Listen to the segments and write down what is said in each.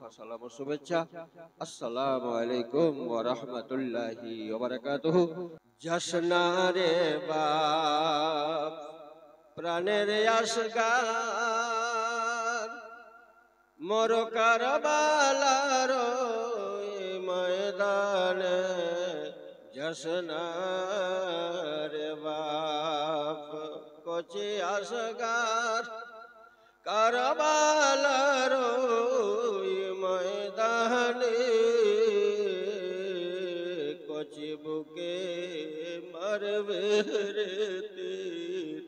মোবারকা সালাম ও শুভেচ্ছা। আসসালামু আলাইকুম ওয়া রাহমাতুল্লাহি ওয়া বারাকাতুহু। জশনারে বাপ প্রাণের আসগার মোর কারবালার ময়দানে জশনারে বাপ কচি আসগার কারবালার ময়দানে কচি বুকে মারবে রে তীর,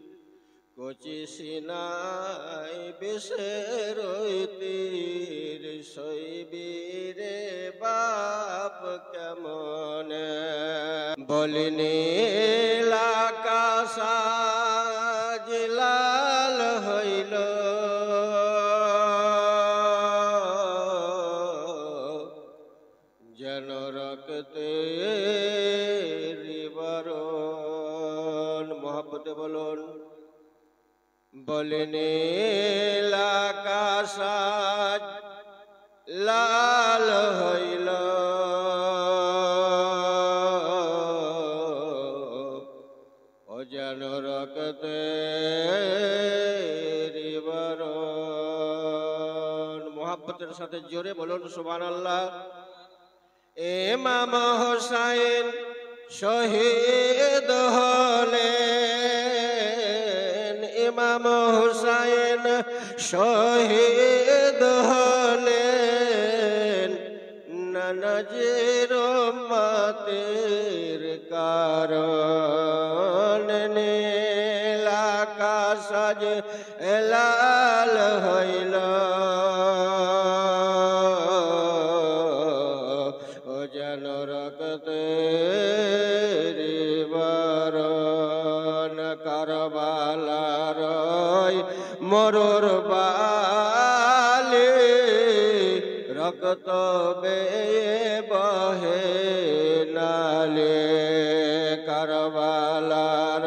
কচি সিনাই বিষের তীর, সইবি রে বাপ কেমনে বলিনি আকাশ লাল হইল যেন রক্তে বরণ। মহব্বতে বলুন বলিনি আকাশ লাল হইল ও যেন রক্তে বরণ। মহব্বতের সাথে জোরে বলুন সুবহানাল্লাহ। ইমাম হোসেন শহীদ হলেন, ইমাম হোসেন শহীদ হলেন, নানাজির উম্মতের কারণে নীল আকাশ আজ লাল হইল ও যেন রক্তে বরণ। কারবালার মরুর বালি রক্ত বেয়ে বহে নালে, কারবালার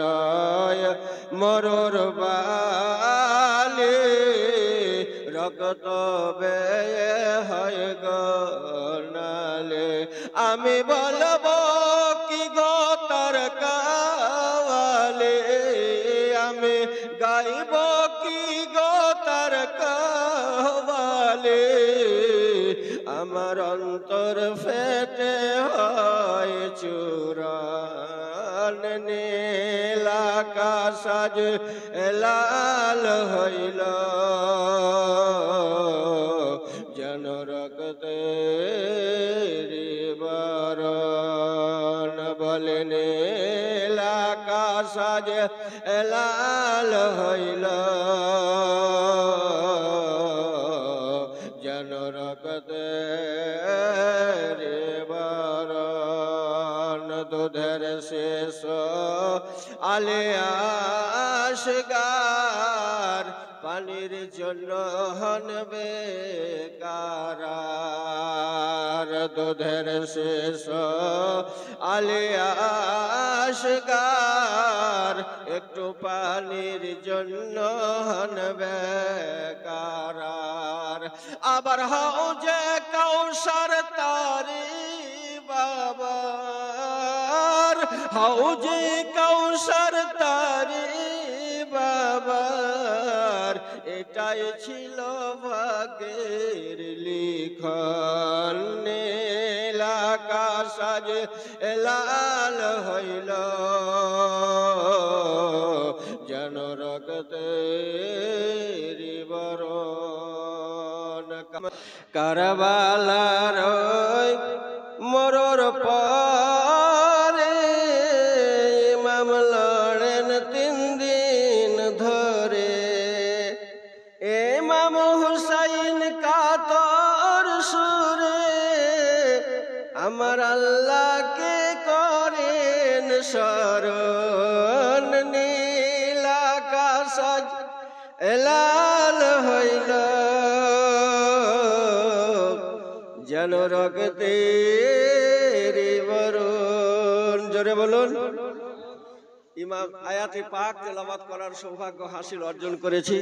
মরুর বালি রক্ত বেয়ে হয় গনালে। আমি বলবো কি গো তার কাওয়ালে, আমি গাইব কি গো তার কাওয়ালে, আমার অন্তর ফেটে হয় চূরণ। নীল আকাশ আজ লাল হইল যেন রক্তে বরণ। বলে নীল আকাশ আজ লাল হইল যেন রক্তে বরণ। দুধের শেষ আলিয়াসগার পানির জন্য হনবে কারার। দুধের শেষ আলিয়াসগার একটু পানির জন্য হনবে কারার। আবার হাউজে কাউসার তারি বাবার, হাউজে কাউসার তারি বাবার, এটাই ছিল ভাগ্যের লিখন। নীল আকাশ আজ লাল হইল যেন রক্তে বরণ। কারবালার মরর পরে ইমাম লড়েন 3 দিন ধরে। ইমাম হুসাইন কাতর সুরে আমার আল্লাহকে করেন স্মরণ। নীল আকাশ আজ লাল হইল যেন রক্তে বরণ। জোরে বলুন ইমাম আয়াতে পাক তেলাওয়াত করার সৌভাগ্য হাসিল অর্জন করেছি।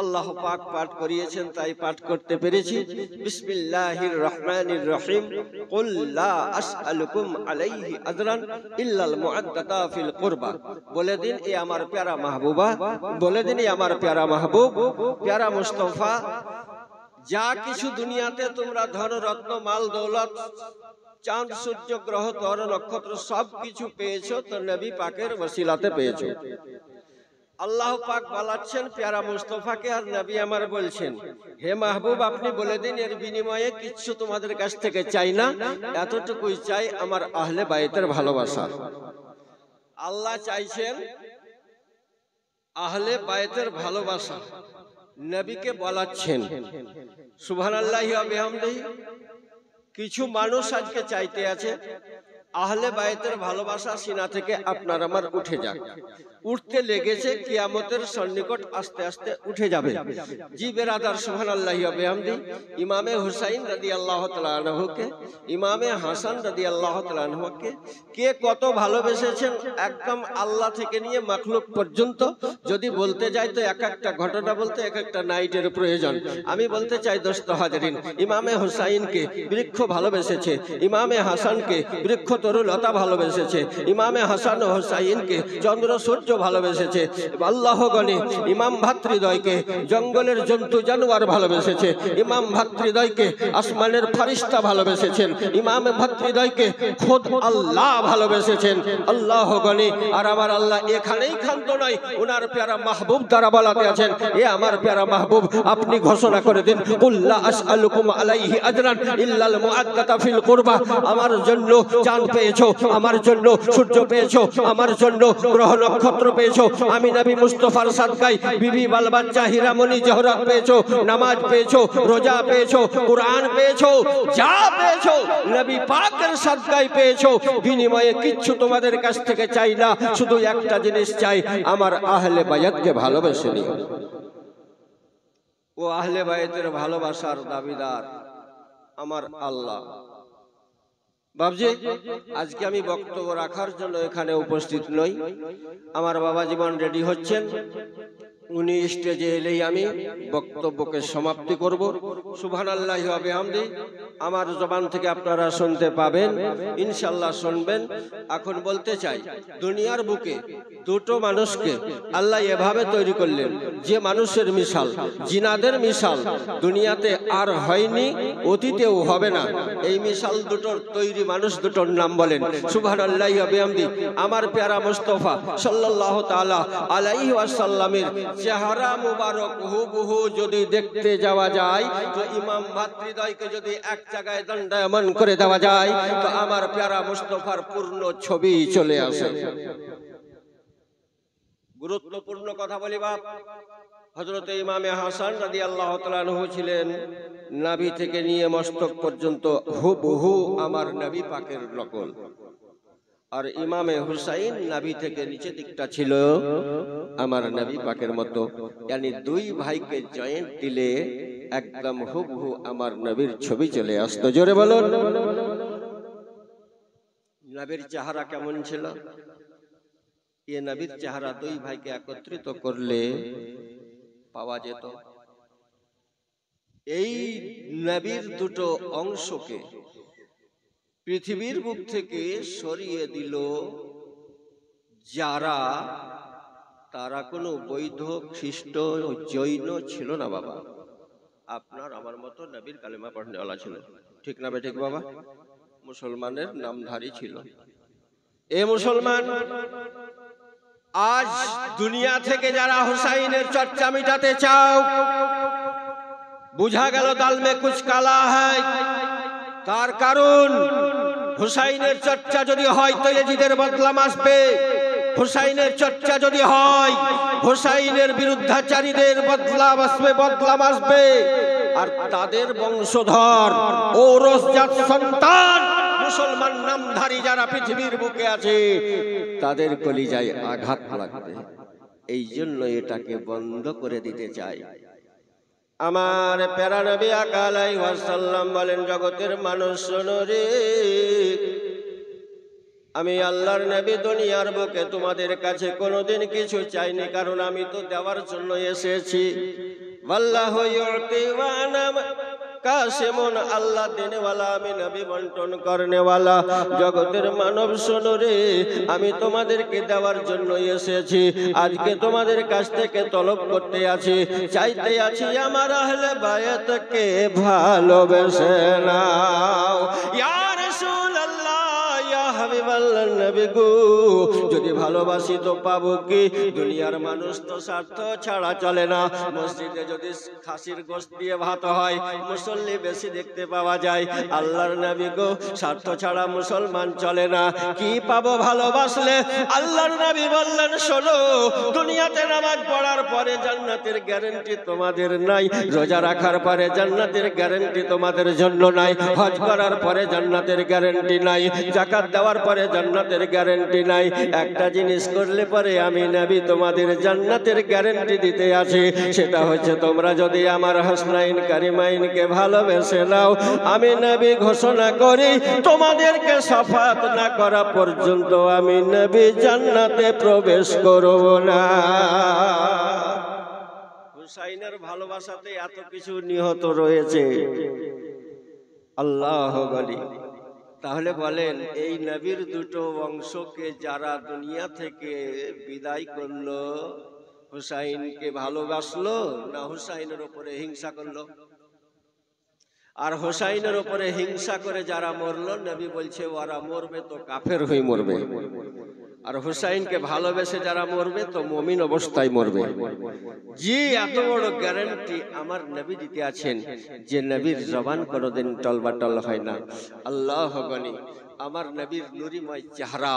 আল্লাহ পাক পাঠ করিয়েছেন তাই পাঠ করতে পেরেছি। বিসমিল্লাহির রহমানির রহিম। কুল লা আসআলুকুম আলাইহি আজরান ইল্লাল মুআদ্দাতা ফিল কুরবা। বলে দিন এ আমার প্যারা মাহবুবা, বলে দিন এ আমার প্যারা মাহবুব, প্যারা মুস্তাফা, যা কিছু দুনিয়াতে তোমরা ধন রত্ন মাল দৌলত চাঁদ সূর্য গ্রহ তারা নক্ষত্র সব কিছু পেয়েছো তো নবী পাকের ওসিলাতে পেয়েছো। আল্লাহ পাক বলাচ্ছেন প্যারা মুস্তাফাকে, আর নবী আমার বলছেন হে মাহবুব আপনি বলে দিন এর বিনিময়ে কিচ্ছু তোমাদের কাছ থেকে চাই না, এতটুকুই চাই আমার আহলে বাইতের ভালোবাসা। আল্লাহ চাইছেন আহলে বাইতের ভালোবাসা, নবীকে বলাচ্ছেন। সুবহানাল্লাহি ওয়া বিহামদিহি। কিছু মানুষ আজকে চাইতে আছে আহলে বাইতের ভালোবাসা সিনা থেকে আপনার আমার উঠে যাক, উঠতে লেগেছে, কিয়ামতের সন্নিকট আস্তে আস্তে উঠে যাবে। জি বেরাদার সুবহানাল্লাহি ওয়া বিহামদিহি। ইমামে হুসাইন রাদিয়াল্লাহু তাআলা আনহুকে, ইমামে হাসান রাদিয়াল্লাহু তাআলা আনহুকে কে কত ভালোবেসেছেন একদম আল্লাহ থেকে নিয়ে মাখলুক পর্যন্ত যদি বলতে যাই তো এক একটা ঘটনা বলতে এক একটা নাইটের প্রয়োজন। আমি বলতে চাই দোস্ত হাজারিন, ইমামে হুসাইনকে বৃক্ষ ভালোবেসেছে, ইমামে হাসানকে বৃক্ষ তরুলতা ভালোবেসেছে, ইমামে হাসান ও হুসাইনকে চন্দ্র সূর্য ভালোবেসেছে। আল্লাহ গণে ইমাম ভাতৃদ্বয়কে জঙ্গলের জন্তু জানোয়ার ভালোবেসেছে, ইমাম ভাতৃদ্বয়কে আসমানের ফারিস্তা ভালোবেসেছেন, ইমাম ভাতৃদ্বয়কে খোদ আল্লাহ ভালোবেসেছেন। আল্লাহ গণে আর আমার আল্লাহ এখানেই ক্ষান্ত নয়, ওনার প্যারা মাহবুব দ্বারা বলাতে আছেন এ আমার প্যারা মাহবুব আপনি ঘোষণা করে দিন কুল লা আসআলুকুম আলাইহি আজরান ইল্লাল মুআদ্দাতা ফিল কুরবা। আমার জন্য চাঁদ পেয়েছো, আমার জন্য সূর্য পেয়েছো, আমার জন্য গ্রহ নক্ষত্র পেয়েছো, আমি নবী মুস্তাফার সাদকায় বিবি বাল বাচ্চা হীরামণি জহরাত পেয়েছো, নামাজ পেয়েছো, রোজা পেয়েছো, কুরআন পেয়েছো, যা পেয়েছো নবী পাকের সাদকায় পেয়েছো। বিনিময়ে কিচ্ছু তোমাদের কাছ থেকে চাই না, শুধু একটা জিনিস চাই আমার আহলে বাইতকে ভালোবেসে নিও। ও আহলে বাইতের ভালোবাসার দাবিদার আমার আল্লাহ। বাবজি আজকে আমি বক্তব্য রাখার জন্য এখানে উপস্থিত নই, আমার বাবা জীবন রেডি হচ্ছেন, উনি স্টেজে এলেই আমি বক্তব্যকে সমাপ্তি করব। সুবহানাল্লাহি ওয়া বিহামদিহি। আমার জবান থেকে আপনারা শুনতে পাবেন, ইনশাআল্লাহ শুনবেন। এখন বলতে চাই দুনিয়ার বুকে দুটো মানুষকে আল্লাহ এভাবে তৈরি করলেন যে মানুষের মিসাল, জিনাদের মিসাল দুনিয়াতে আর হয়নি, অতীতেও হবে না। এই মিসাল দুটোর তৈরি মানুষ দুটোর নাম বলেন সুবহানাল্লাহি ওয়া বিহামদিহি। আমার প্যারা মুস্তাফা সাল্লাল্লাহু তাআলা আলাইহি ওয়াসাল্লামের চেহারা মুবারক হুবহু যদি দেখতে যাওয়া যায় তো ইমাম ভাতৃদ্বয়কে যদি এক জায়গায় দণ্ডায়মান করে দেওয়া যায় তো আমার প্যারা মুস্তাফার পূর্ণ ছবি চলে আসে। গুরুত্বপূর্ণ কথা বলি বাপ, হযরত ইমামে হাসান রাদিয়াল্লাহু তাআলা আনহু ছিলেন নাভি থেকে নিয়ে মস্তক পর্যন্ত হুবহু আমার নবী পাকের নকল, আর ইমামে হুসাইন নাভি থেকে নিচে দিকটা ছিল আমার নবী পাকের মতো। यानी দুই ভাইকে জয়েন্ট দিলে একদম হুবহু আমার নবীর ছবি চলে আসতো। জোরে বলুন নবীর চেহারা কেমন ছিল? ये নবীর চেহারা দুই ভাইকে একত্রিত করলে পাওয়া যেত। এই নবীর দুটো অংশকে পৃথিবীর বুক থেকে সরিয়ে দিল যারা, তারা কোনো বৈধ খ্রিস্ট জৈন ছিল না বাবা, আপনার আমার মতো নবীর কালেমা পড়নেওয়ালা ছিল, ঠিক না বেঠিক বাবা? মুসলমানের নামধারী ছিল। এ মুসলমান আজ দুনিয়া থেকে যারা হুসাইনের চর্চা মিটাতে চাও, বুঝা গেল দাল মে কুছ কালা হ্যায়। তার কারণ হুসাইনের চর্চা যদি হয় তো ইয়াজিদের বদলাম আসবে, হুসাইনের চর্চা যদি হয় হুসাইনের বিরুদ্ধাচারীদের বদলাম আসবে, বদলাম আসবে। আর তাদের বংশধর ঔরস জাত সন্তান মুসলমান নামধারী যারা পৃথিবীর বুকে আছে তাদের কলিজায় আঘাত লাগবে। এই জন্য এটাকে বন্ধ করে দিতে চাই। আমার প্যারা নবী আলাইহিস সালাম বলেন, জগতের মানুষ শোনো রে, আমি আল্লাহর নবী দুনিয়ার বুকে তোমাদের কাছে কোনোদিন কিছু চাইনি, কারণ আমি তো দেওয়ার জন্য এসেছি। আল্লাহু ইউতি ওয়া আনা কাসিমুন, আল্লাহ দেনেওয়ালা, আমি নবী বন্টন করনেওয়ালা। জগতের মানব শোনো রে, আমি তোমাদেরকে দেওয়ার জন্য এসেছি। আজকে তোমাদের কাছ থেকে তলব করতে আছি, চাইতে আছি আমার আহলে বায়াতকে ভালোবেসে নাও। ইয়া রাসূলুল্লাহ, ইয়া হাবিবাল্লাহ, নবী গো, যদি ভালোবাসি তো পাবো কি? দুনিয়ার মানুষ তো স্বার্থ ছাড়া চলে না। মসজিদে যদি খাসির গোশত দিয়ে ভাত হয়, মুসল্লি বেশি দেখতে পাওয়া যায়। আল্লাহর নবী গো, স্বার্থ ছাড়া মুসলমান চলে না। কি পাবো ভালোবাসলে? আল্লাহর নবী বললেন, শোনো, দুনিয়াতে নামাজ পড়ার পরে জান্নাতের গ্যারান্টি তোমাদের নাই, রোজা রাখার পরে জান্নাতের গ্যারান্টি তোমাদের জন্য নাই, হজ করার পরে জান্নাতের গ্যারান্টি নাই, যাকাত দেওয়ার পরে জান্নাতের গ্যারান্টি নাই। একটা জিনিস করলে পরে আমি নবী তোমাদের জান্নাতের গ্যারান্টি দিতে আছি, সেটা হচ্ছে তোমরা যদি আমার হাসনাইন কারিমাইনকে ভালোবেসে নাও। আমি নবী ঘোষণা করি, তোমাদেরকে শাফাত না করা পর্যন্ত আমি নবী জান্নাতে প্রবেশ করব না। হুসাইনের ভালোবাসাতে এত কিছু নিহত রয়েছে। আল্লাহ বলি। তাহলে বলেন, এই নবীর দুটো বংশকে যারা দুনিয়া থেকে বিদায় করলো, হুসাইনকে ভালোবাসলো না হুসাইনের উপরে হিংসা করলো? আর হুসাইনের উপরে হিংসা করে যারা মরলো, নবী বলছে ওরা মরবে তো কাফের হয়ে মরবে। আর হুসাইনকে ভালোবেসে যারা মরবে তো মুমিন অবস্থায় মরবে। জি, এত বড় গ্যারান্টি আমার নবী দিতে আছেন যে নবীর জবান কোনোদিন টলবাটল হয় না। আল্লাহ গনি, আমার নবীর নুরিময় চেহারা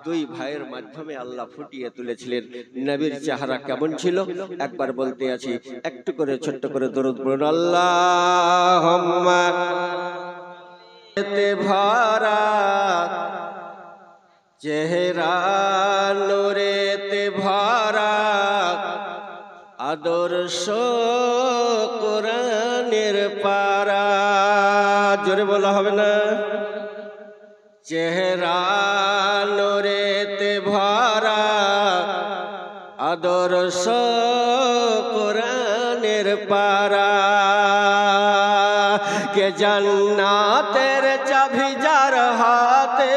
দুই ভাইয়ের মাধ্যমে আল্লাহ ফুটিয়ে তুলেছিলেন। নবীর চেহারা কেমন ছিল একবার বলতে আছি, একটু করে ছোট্ট করে দরুদ পড়ুন। আল্লাহুম্মা তে ভরা চেহারা নূরেতে ভরা, আদর্শ কোরআনের পারা। জোরে বলা হবে না? চেহারা নূরেতে ভরা, আদর্শ কোরআনের পারা। কে জান্নাতের চাবি যার হাতে,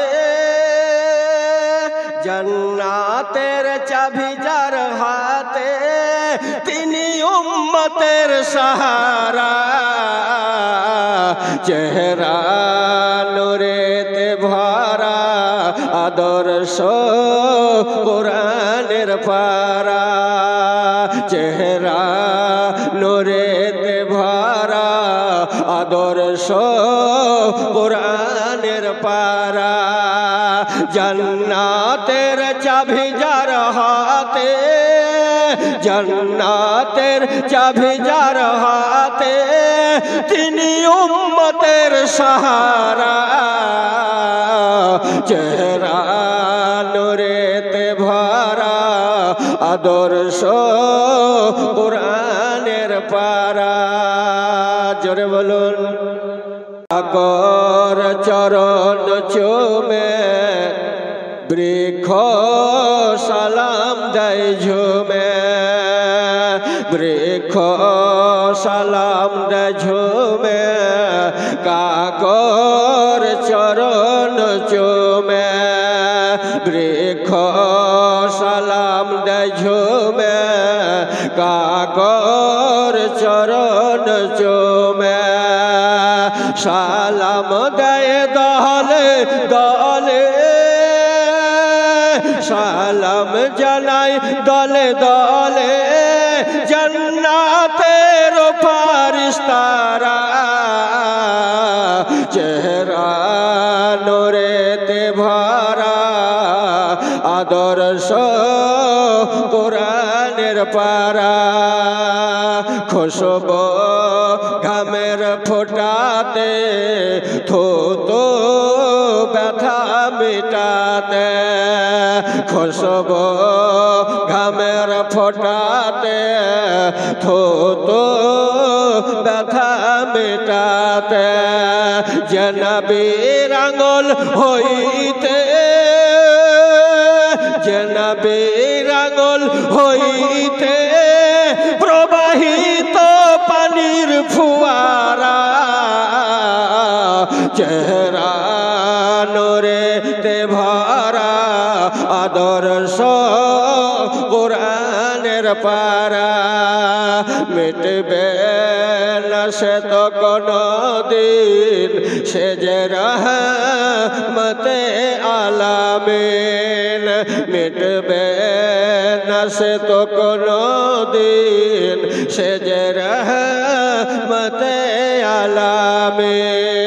জান্নাতের চাবি যার হাতে, তিনি উম্মতের সাহারা। চেহারা নূরেতে ভরা, আদর্শ কোরআনের পারা। চেহারা নূরেতে ভরা, আদর্শ কোরআনের পারা। জান্নাতের চাবি যার হাতে, জান্নাতের চাবি যার হাতে, তিনি উম্মতের সাহারা। চেহারা নূরেতে ভরা, আদর্শ কোরআনের পারা। জোরে বলুন। কর চরণ চুমে, বৃক্ষ সালাম দেয় ঝুমে, বৃক্ষ সালাম দেয় ঝুমে, কাকর চরণ চুমে, বৃক্ষ সালাম দেয় ঝুমে, কাকর চরণ চুমে। সালাম দেয় দলে দলে, সালাম জানাই দলে দলে, জান্নাতের ফারিস্তারা। চেহারা নূরেতে ভরা, আদর্শ কোরআনের পারা। খুশবু ঘামের ফোটাতে, থুতু ব্যথা মিটাতে, খুশবু ঘামের ফোটাতে, থুতু ব্যথা মিটাতে। যে নবীর আঙুল হইতে, যে নবীর আঙুল হইতে প্রবাহিত পানির ফুয়ারা, চেহারা নূরেতে ভরা আদর্শ কোরআনের পারা, মিটবে না সে তো কোনদিন, সে যে রহমতে আলামিন। মিটবে না সে তো কোনদিন, সে যে রহমতে আলামিন।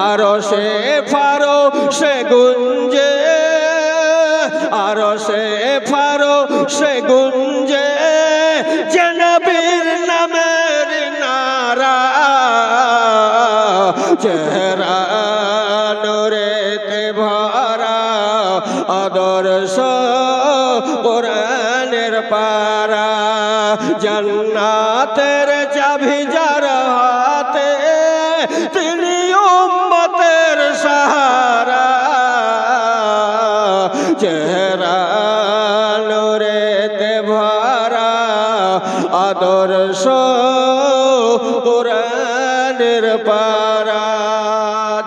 আরো সে ফারো সে গুঞ্জে, আরো সে ফারো সে গুঞ্জে, যে নবীর নামের নারা, চেহারা নূরেতে ভরা আদর্শ কোরআনের পারা। জান্নাতের চাবি যার হাতে, তিনি উম্মতের সাহারা, চেহারা নূরেতে ভরা আদর্শ কোরআনের পারা।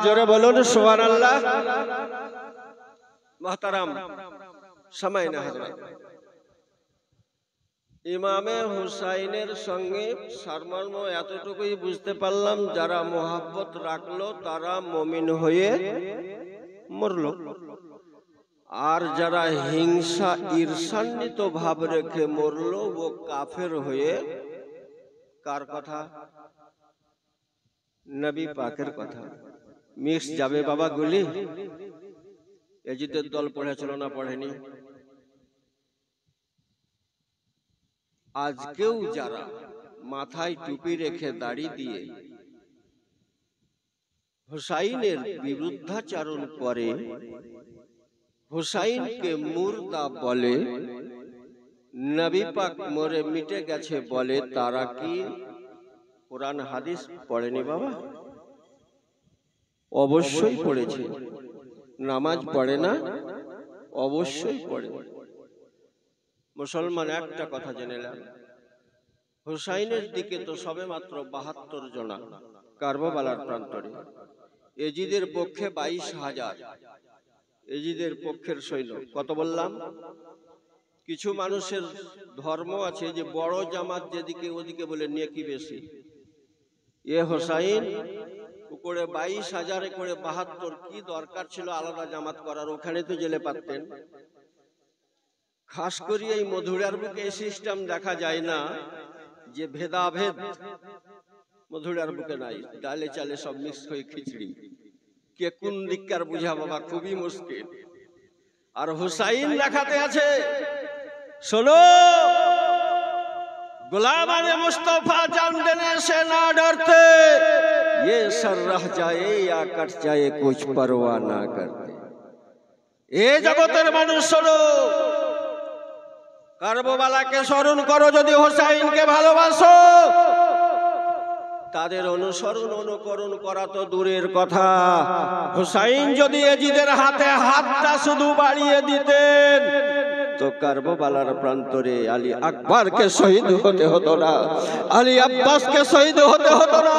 জোরে বলুন সুবহানাল্লাহ। মুহতারাম সামাইনা হযরত, ইমামে হুসাইনের সঙ্গে সারমর্ম এতটুকুই বুঝতে পারলাম, যারা মোহাব্বত রাখলো তারা মুমিন হয়ে মরলো, আর যারা হিংসা ঈর্ষান্বিত ভাব রেখে মরলো ও কাফের হয়ে। কার কথা? নবী পাকের কথা। মিক্স যাবে বাবা গুলি? এজিদের দল পড়েছিল না পড়েনি? আজকেও যারা মাথায় টুপি রেখে দাড়ি দিয়ে হুসাইনের বিরুদ্ধাচরণ করে, হুসাইনকে মুর্দা বলে, নবী পাক মরে মিটে গেছে বলে, তারা কি কোরআন হাদিস পড়েনি বাবা? অবশ্যই পড়েছে। নামাজ পড়ে না? অবশ্যই পড়ে। মুসলমান একটা কথা জেনে নেন, হুসাইনের দিকে তো সবে মাত্র ৭২ জনা কারবালার প্রান্তরে, এজিদের পক্ষে ২২,০০০, এজিদের পক্ষের সৈন্য কত বললাম? কিছু মানুষের ধর্ম আছে যে বড় জামাত যেদিকে ওদিকে বলে নেকি বেশি। এ হুসাইন করে ২২,০০০ করে ৭২, কি দরকার ছিল আলাদা জামাত করার? ওখানে তো জেলে পারতেন। খাস করে এই মধুরার বুকে এই সিস্টেম দেখা যায় না, যে ভেদাভেদ মধুরার বুকে নাই, ডালে চালে সব মিক্স হয়ে খিচড়ি। কে কোন দিককার বুঝা বাবা খুবই মুশকিল। আর হুসাইন দেখাতে আছে, শোনো, गुलाम मुस्तफा जान देने से ना डरते, ये सर रह जाए या कट जाए कुछ परवाह ना करते। ए जगतेर मानुष शोनो, কারবালাকে স্মরণ করো, যদি হুসাইনকে ভালোবাসো। তাদের অনুসরণ অনুকরণ করা তো দূরের কথা, হুসাইন যদি এজিদের হাতে হাতটা শুধু বাড়িয়ে দিতেন তো কারবালার প্রান্তরে আলী আকবরকে শহীদ হতে হতো না, আলী আব্বাসকে শহীদ হতে হতো না,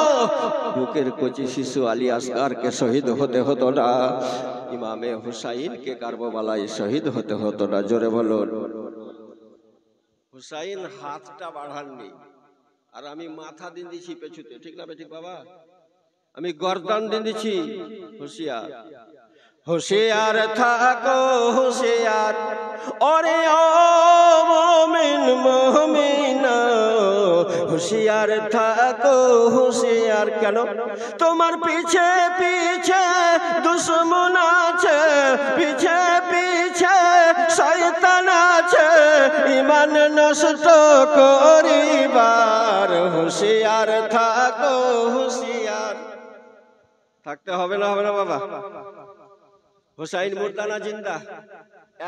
বুকের কচি শিশু আলী আসগারকে শহীদ হতে হতো না, ইমামে হুসাইনকে কারবালায় শহীদ হতে হতো না। জোরে বলুন। হুসাইন হাতটা বাড়াননি, আর আমি মাথা দিন দিছি পেছুতে, ঠিক না ঠিক বাবা? আমি গর্দান দিন দিছি। হুশিয়ার, হুশিয়ার থাকো হুশিয়ার, ওরে ও মুমিন মুমিনা, হুশিয়ার থাকো হুশিয়ার। কেন? তোমার পিছে পিছে দুশ্মন আছে, পিছে পিছে শয়তান আছে, ঈমান নষ্ট করিবার। হুশিয়ার থাকো হুশিয়ার। থাকতে হবে না? হবে না বাবা? হুসাইন মুর্দা না জিন্দা?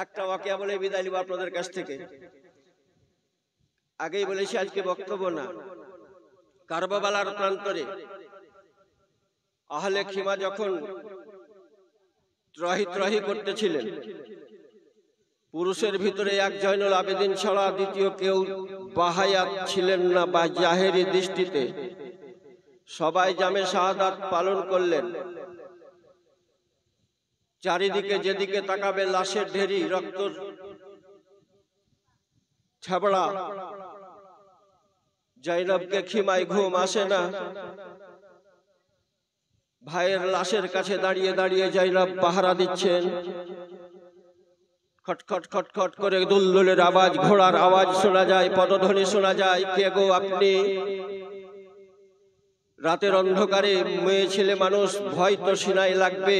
একটা ওয়াকিয়া বলে বিদায় নিব আপনাদের কাছ থেকে। আগেই বলেছি আজকে বক্তব্য না। কারবালার প্রান্তরে আহলে খিমা যখন ত্রাহি ত্রাহি করতেছিলেন, পুরুষের ভিতরে এক জয়নুল আবেদিন ছাড়া দ্বিতীয় কেউ বাহায়াত ছিলেন না বা জাহেরি দৃষ্টিতে। সবাই জামে শাহাদাত পালন করলেন। চারিদিকে যেদিকে তাকাবে লাশের ঢেরি, রক্ত ছাবড়া। জয়নবকে খিমায় ঘুম আসে না। ভাইয়ের লাশের কাছে দাঁড়িয়ে দাঁড়িয়ে জয়নব পাহারা দিচ্ছেন। খটখট খটখট করে দুলদুলের আওয়াজ, ঘোড়ার আওয়াজ শোনা যায়, পদধ্বনি শোনা যায়। কে গো আপনি? রাতের অন্ধকারে মেয়ে ছেলে মানুষ, ভয় তো সিনায় লাগবে।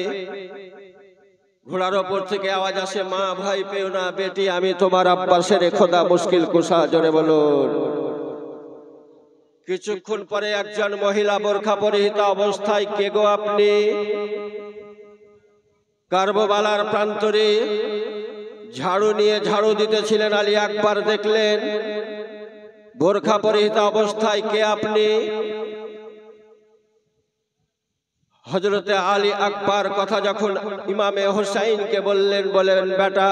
ঘোড়ার ওপর থেকে আওয়াজ আসে, মা ভয় পেও না বেটি, আমি তোমার আব্বাসের খোদা মুশকিল কুশা। জোরে বলুন। কিছুক্ষণ পরে একজন মহিলা বোরখা পরিহিতা অবস্থায়, কে গো আপনি? কারবালার প্রান্তরে ঝাড়ু নিয়ে ঝাড়ু দিতেছিলেন আলী আকবর, দেখলেন বোরখা পরিহিতা অবস্থায়। কে আপনি? হযরতে আলী আকবর কথা যখন ইমামে হুসাইনকে বললেন, বলেন বেটা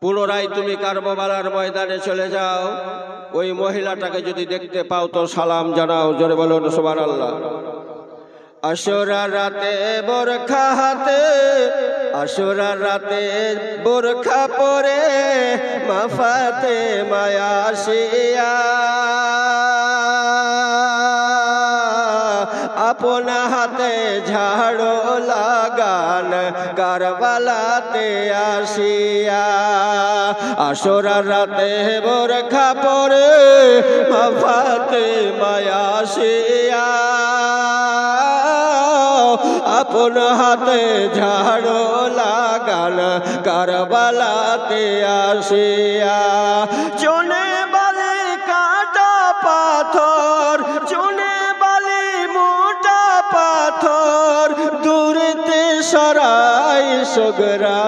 পুনরায় তুমি কারবালার ময়দানে চলে যাও, ওই মহিলাটাকে যদি দেখতে পাও তো সালাম জানাও। জোরে বলুন সুবহানাল্লাহ। আশুরা রাতে বোরখা হাতে, আশুরা রাতে বোরখা পরে মা ফাতেমা আসিয়া আপন হাতে ঝাড়ু লাগান কারবালাতে আসিয়া। আশুরা রাতে বোরখা পরে মা ফাতেমা আসিয়া আপন হাতে ঝাড়ু লাগান কারবালাতে আসিয়া। চুনে বালি কাটা পাথর, চুনে বালি মোটা পাথর, দূরতে সরাই সগরা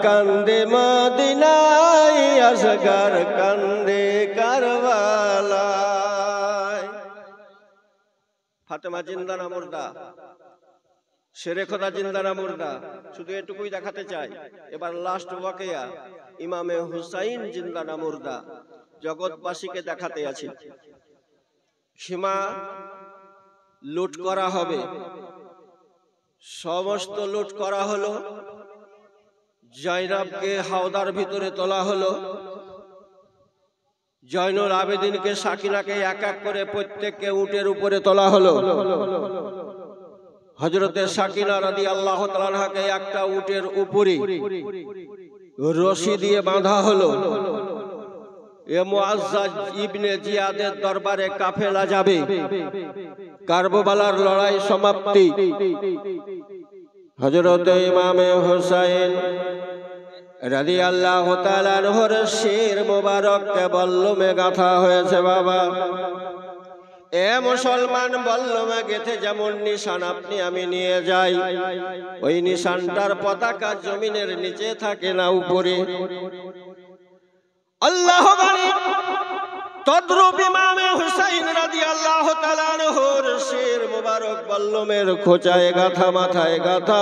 কান্দে মদিনায় আসগর কান্দে কারবালায়। ফাতেমা জিন্দা না মুর্দা? শেরে খোদা জিন্দা না মুর্দা? শুধু এটুকুই দেখাতে চাই। এবার লাস্ট ওয়াকিয়া, ইমামে হুসাইন জিন্দা না মুর্দা জগৎবাসীকে দেখাতে আছি। সীমা লুট করা হবে, সমস্ত লুট করা হলো। জয়নবকে হাওদার ভিতরে তোলা হলো। জয়নুল আবেদিনকে, সাকিনাকে এক এক করে প্রত্যেককে উটের উপরে তোলা হলো। হযরতে সাকিনা রাদিয়াল্লাহু তাআলা আনহাকে একটা উটের উপরে রশি দিয়ে বাঁধা হলো। এ মুআজ্জাজ ইবনে জিয়াদের দরবারে কাফেলা যাবে। কারবালার লড়াই সমাপ্তি। হযরতে ইমামে হুসাইন রাদিয়াল্লাহু তাআলা আনহুর শির মোবারককে বল্লমে গাঁথা হয়েছে। বাবা এ মুসলমান, বল্লমে গেথে যেমন নিশান আপনি আমি নিয়ে যাই, ওই নিশানটার পতাকা জমিনের নিচে থাকে না উপরে। আল্লাহ বাণী তদ্রূপ ইমামে হুসাইন রাদিয়াল্লাহু তাআলা আনহুর শির মোবারক বল্লমের খোঁচায় গাঁথা, মাথায় গাঁথা।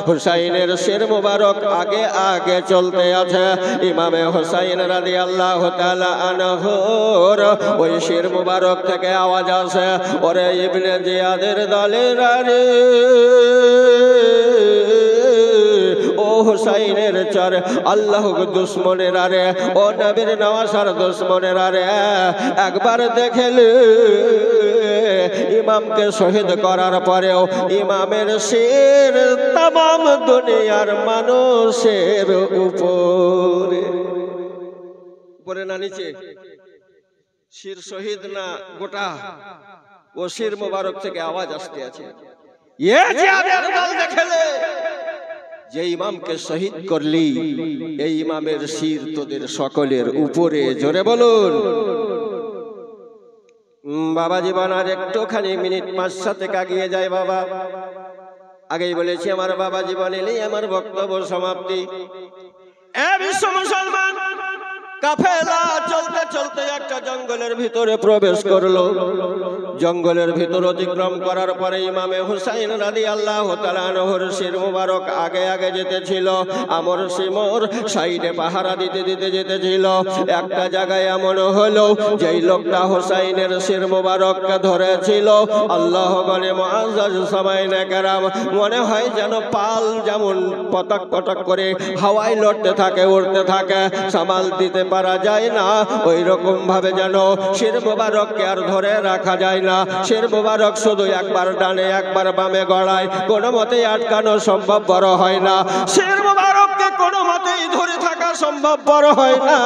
হুসাইনের শির মোবারক আগে আগে চলতে আছে। ইমামে হুসাইন রাদিয়াল্লাহু তাআলা আনহুর ওই শির মোবারক থেকে আওয়াজ আসে, ওরে ইবনে জিয়াদের দলেরা রে, ও হুসাইনের চর আল্লাহ দুশ্মনের আরে, ও নবীর নওয়াসার দুশ্মনের আরে, একবার দেখলে ইমামকে শহীদ করার পরেও ইমামের শির তামাম দুনিয়ার মানুষের উপরে, উপরে না নিচে? শির শহীদ না গোটা? ও শির মোবারক থেকে আওয়াজ আসতে আছে, এ জিয়াদের দল দেখলে যে ইমামকে শহীদ করলি, এই ইমামের শির তোদের সকলের উপরে। জোরে বলুন। বাবা জীবন আর একটুখানি মিনিট 5-7 আগিয়ে যায়। বাবা আগেই বলেছি আমার বাবা জীবন এলেই আমার বক্তব্য সমাপ্তি। এ বিশ্ব মুসলমান, কাফেলা চলতে চলতে একটা জঙ্গলের ভিতরে প্রবেশ করলো। জঙ্গলের ভিতর অতিক্রম করার পরে ইমামে হুসাইন রাদিয়াল্লাহু তাআলা আনহুর শির মুবারক আগে আগে যেতেছিল, আমর সিমর সাইডে পাহারা দিতে দিতে যেতেছিল। একটা জায়গায় এমন হলো যেই লোকটা হুসাইনের শির মুবারককে ধরেছিল, আল্লাহ বলে মুআজ্জাজ সামাইনে কেরাম, মনে হয় যেন পাল যেমন পতক পতক করে হাওয়ায় লড়তে থাকে, উড়তে থাকে, সামাল দিতে পারা যায় না। ওই রকম ভাবে যেন শির মুবারককে আর ধরে রাখা যায় না। শির মুবারক শুধু একবার ডানে একবার বামে গড়ায়, কোনো মতেই আটকানো সম্ভবপর হয় না। শির মুবারককে কোনো মতেই ধরে থাকা সম্ভবপর হয় না।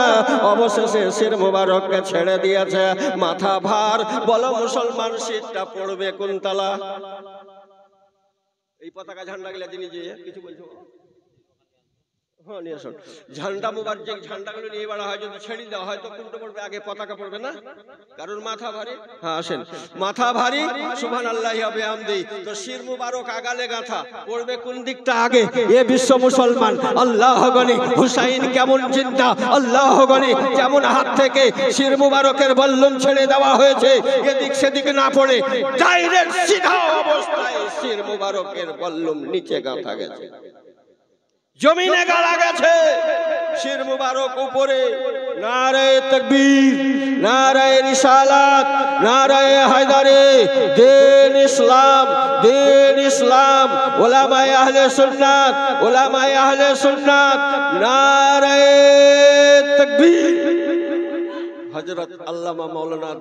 অবশেষে শির মুবারককে ছেড়ে দিয়েছে, মাথা ভার। বলো মুসলমান, শীতটা পড়বে কোন তালা? এই পতাকা ঝান্ডা গেলে যিনি যে কিছু বলছো, ঝান্ডা মুবারক, যে ঝান্ডাগুলো নিয়ে বেড়া হয়, যদি ছেড়ে দেওয়া হয় তো কোনটা পড়বে আগে? পতাকা পড়বে না, কারণ মাথা ভারী। হ্যাঁ আসেন, মাথা ভারী, সুবহানাল্লাহি ওয়া বিহামদিহি। তো শির মুবারক আগালে গাঁথা, পড়বে কোন দিকটা আগে? এ বিশ্ব মুসলমান, আল্লাহ গনি হুসাইন কেমন চিন্তা, আল্লাহ গনি কেমন হাত থেকে শির মুবারকের বল্লম ছেড়ে দেওয়া হয়েছে, এদিক সেদিক না পড়ে ডাইরেক্ট সিধা অবস্থায় শির মুবারকের বল্লম নিচে গাঁথা গেছে, জমিনে গাড়া গেছে, শির মুবারক উপরে। নারে তাকবীর, নারে রিসালাত, নারে হায়দারে, দিন ইসলাম, দিন ইসলাম, উলামায়ে আহলে সুন্নাত, উলামায়ে আহলে সুন্নাত, নারে তাকবীর। হযরত আল্লামা মাওলানা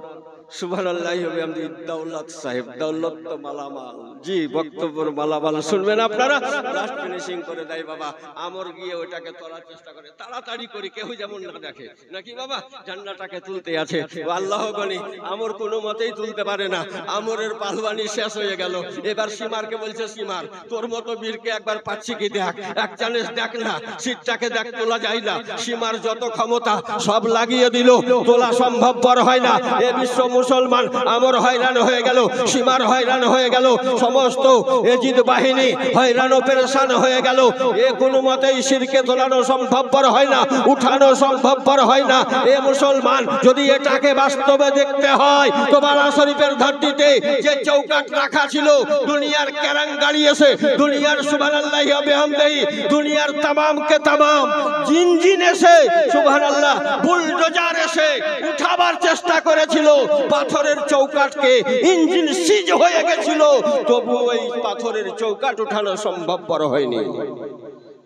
সুবহানাল্লাহি ওয়া বিহামদিহি দৌলত সাহেব, দৌলত তো মালামাল, জি বক্তব্যের মালামাল শুনবেন আপনারা। লাস্ট ফিনিশিং করে দেয় বাবা, আমর গিয়ে ওইটাকে তোলার চেষ্টা করে, তাড়াতাড়ি করে, কেউ যেমন না দেখে নাকি বাবা, ঝান্ডাটাকে তুলতে আছে। আল্লাহ গনি আমর কোনো মতেই তুলতে পারে না, আমরের পাহলওয়ানি শেষ হয়ে গেল। এবার সীমারকে বলছে, সীমার তোর মতো বীরকে একবার পাচ্ছি কি দেখ, এক চান্স দেখ না, সিটটাকে দেখ, তোলা যায় না। সীমার যত ক্ষমতা সব লাগিয়ে দিল, তোলা সম্ভবপর হয় না। এ বিশ্ব মুসলমান, আমর হয়রান হয়ে গেল, সীমার হয়রান হয়ে গেল, সমস্ত এজিদ বাহিনী হয়রান ও পেরেশান হয়ে গেল। এ কোনো মতেই শিরকে তোলানো সম্ভবপর হয় না, উঠানো সম্ভবপর হয় না। এ মুসলমান, যদি এটাকে বাস্তবে দেখতে হয়, তোমার শরীফের ধারটিতে যে চৌকাট রাখা ছিল, দুনিয়ার কেরাং গাড়িয়েছে, দুনিয়ার সুবহানাল্লাহি ওয়া বিহামদিহি, দুনিয়ার তামামকে তামাম জিন এসে সুবহানাল্লাহ বুলডোজার এসে উঠাবার চেষ্টা করেছিল পাথরের চৌকাটকে, ইঞ্জিন সিজ হয়ে গেছিল, তবু ওই পাথরের চৌকাট উঠানো সম্ভবপর হয়নি।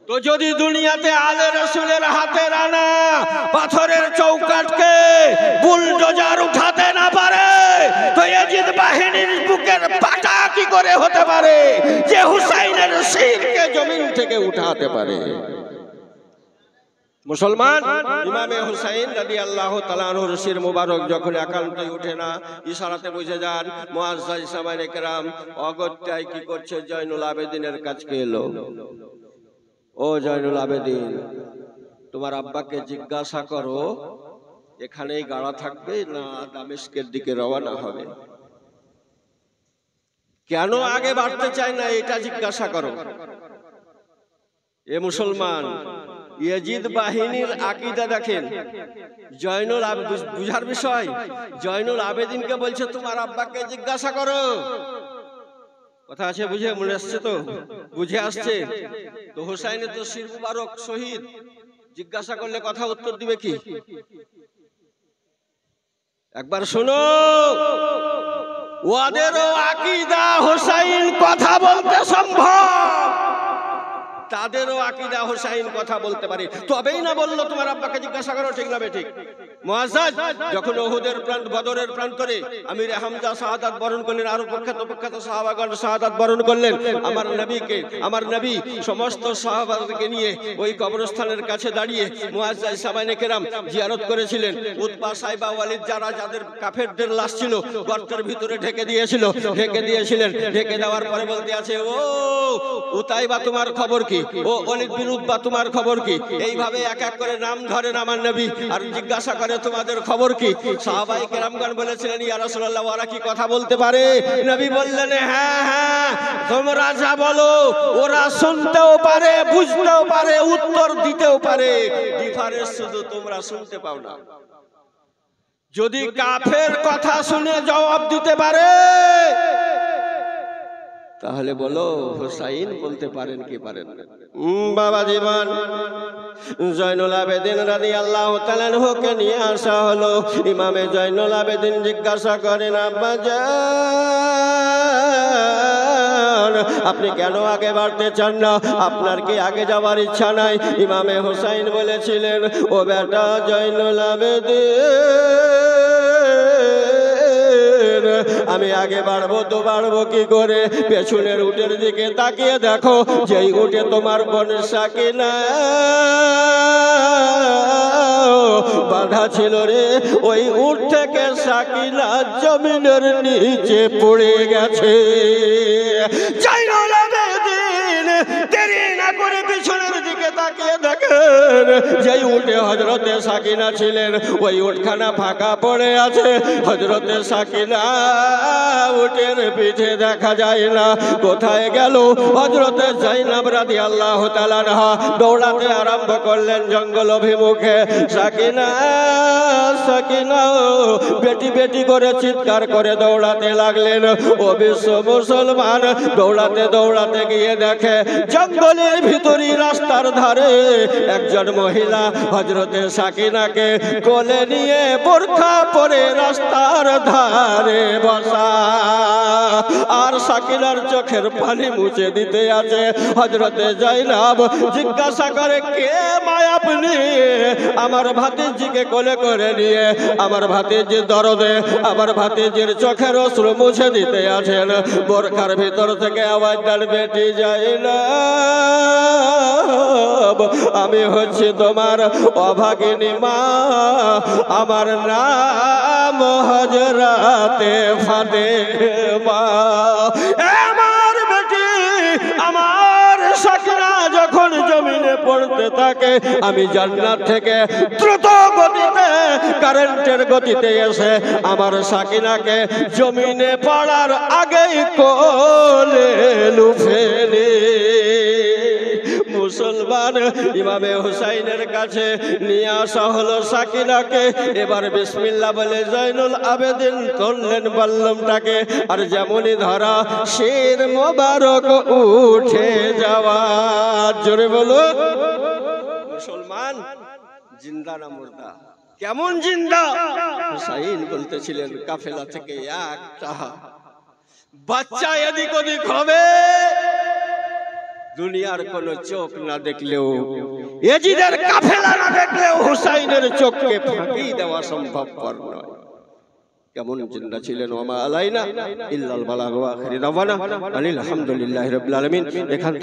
তো যদি দুনিয়াতে আলে রাসূলের হাতের আনা পাথরের চৌকাটকে বুলডোজার উঠাতে না পারে, তো ইয়াজিদ বাহিনীর বুকের পাটা কি করে হতে পারে যে হুসাইনের শিরকে জমিন থেকে উঠাতে পারে? মুসলমান, ইমামে হুসাইন রাদিয়াল্লাহু তাআলা আনহুর শির মুবারক যখন একান্তই ওঠে না, ইশারাতে বুঝে যান। মুআজ্জাজ সামাইনে কেরাম অগত্যায় কি করছে, জয়নুল আবেদিনের কাছে এলো। ও জয়নুল আবেদিন, তোমার আব্বাকে জিজ্ঞাসা করো এখানেই গাড়া থাকবে না দামেস্কের দিকে রওনা হবে? কেন আগে বাড়তে চায় না এটা জিজ্ঞাসা করো। এ মুসলমান, ইয়াজিদ বাহিনীর আকীদা দেখেন। জয়নুল আবেদিন, বুঝার বিষয়, জয়নুল আবেদিনকে বলছে তোমার আব্বাকে জিজ্ঞাসা করো। কথা আছে, বুঝে মনে আসছে তো, বুঝে আসছে তো। হুসাইনের তো শির মুবারক শহীদ, জিজ্ঞাসা করলে কথা উত্তর দিবে কি? একবার শোনো, ওদেরও আকীদা হুসাইন কথা বলতে সম্ভব, তাদেরও আকীদা হুসাইন কথা বলতে পারে, তবেই না বললো তোমার আব্বাকে জিজ্ঞাসা করো, ঠিক না বেঠিক? মুআজ্জাজ যখন উহুদের প্রান্ত, বদরের প্রান্তরে আমির হামজা শাহাদাত বরণ করলেন, আরো প্রখ্যাত সাহাবাগণ শাহাদাত বরণ করলেন, আমার নবীকে, আমার নবী সমস্ত সাহাবাদেরকে নিয়ে ওই কবরস্থানের কাছে দাঁড়িয়ে মুআজ্জাজ সামাইনে কেরাম জিয়ারত করেছিলেন। উতবা, সাইবা, ওয়ালিদ, যারা যাদের কাফেরদের লাশ ছিল গর্তের ভিতরে ঢেকে দিয়েছিলেন। ঢেকে দেওয়ার পরে বলতে আছে, ও উতাইবা তোমার খবর কি? ও ওয়ালিদ বিন উতবা তোমার খবর কি? এইভাবে এক এক করে নাম ধরেন আমার নবী আর জিজ্ঞাসা করে তোমাদের খবর কি? সাহাবায়ে কেরামগণ বলেছিলেন ইয়া রাসূলুল্লাহ ওরা কি কথা বলতে পারে? নবী বললেন হ্যাঁ হ্যাঁ তোমরা যা বলো ওরা শুনতেও পারে, বুঝতেও পারে, উত্তর দিতেও পারে, ডিফারেন্স শুধু তোমরা শুনতে পাও না। যদি কাফের কথা শুনে জবাব দিতে পারে তাহলে বলো হুসাইন বলতে পারেন কি পারেন না? বাবা জীবন জয়নুল আবেদিন রাদিয়াল্লাহু তাআলা আনহুকে নিয়ে আসা হলো। ইমামে জয়নুল আবেদিন জিজ্ঞাসা করেন আব্বা জান আপনি কেন আগে বাড়তে চান না? আপনার কি আগে যাওয়ার ইচ্ছা নাই? ইমামে হুসাইন বলেছিলেন ও বেটা জয়নুল আবেদিন আমি আগে বাড়বো তো বাড়বো কি করে? পেছনের উটের দিকে তাকিয়ে দেখো, যেই উটে তোমার বোন সাকিনা বাঁধা ছিল রে, ওই উট থেকে সাকিনা জমিনের নিচে পড়ে গেছে। জয়নুল আবেদিন দেরি না করে পিছনের দিকে তাকিয়ে দেখেন, যেই উটে হযরতে সাকিনা ছিলেন ওই উটখানা ফাঁকা পড়ে আছে। হযরতে সাকিনা উটের পিঠে দেখা যায় না, কোথায় গেল? হযরতে যায়েনব রাদিয়াল্লাহু তাআলা আনহা দৌড়াতে আরম্ভ করলেন জঙ্গল অভিমুখে। সাকিনা সাকিনা বেটি বেটি করে চিৎকার করে দৌড়াতে লাগলেন। ও বিশ্ব মুসলমান দৌড়াতে দৌড়াতে গিয়ে দেখে জঙ্গলের ভিতরে রাস্তার ধারে একজন মহিলা হযরতে সাকিনাকে কোলে নিয়ে বোরখা পরে রাস্তার ধারে বসা, আর সাকিনার চোখের পানি মুছে দিতে আছে। হযরতে যায়েনব জিজ্ঞাসা করে কে মা আপনি? আমার ভাতিজিকে কোলে করে নিয়ে আমার ভাতিজির দরদে আমার ভাতিজির চোখের অশ্রু মুছে দিতে আছেন। বোরখার ভিতর থেকে আওয়াজ দেন বেটি যায়েনব আমি হচ্ছে তোমার অভাগিনী মা, আমার নাম হযরতে ফাতেমা। আমার বেটি আমার সাকিনা যখন জমিনে পড়তে থাকে আমি জান্নাত থেকে দ্রুত গতিতে কারেন্টের গতিতে এসে আমার সাকিনাকে জমিনে পড়ার আগেই কোলে লুফেলি। মুসলমান ইমামে হুসাইনের কাছে নিয়ে আসা হলো সাকিনাকে। এবার বিসমিল্লাহ বলে জয়নুল আবেদিন ধরলেন বল্লমটাকে, আর যেমনই ধরা শির মোবারক উঠে যাওয়া। জোরে বলো মুসলমান জিন্দা না মুর্দা? কেমন জিন্দা? হুসাইন বলতেছিলেন কাফেলা থেকে একটা বাচ্চা এদিক ওদিক হবে, দুনিয়ার কোন চোখ না দেখলেও এজিদের কাফেলা না দেখলেও হুসাইনের চোখকে ফাঁকি দেওয়া সম্ভবপর নয়। কেমন জিন্দা ছিলেন? ওয়া মা আলাইনা ইল্লাল বালাগ ওয়া আখিরি দাওয়ানা আলহামদুলিল্লাহি রাব্বিল আলামিন। এখান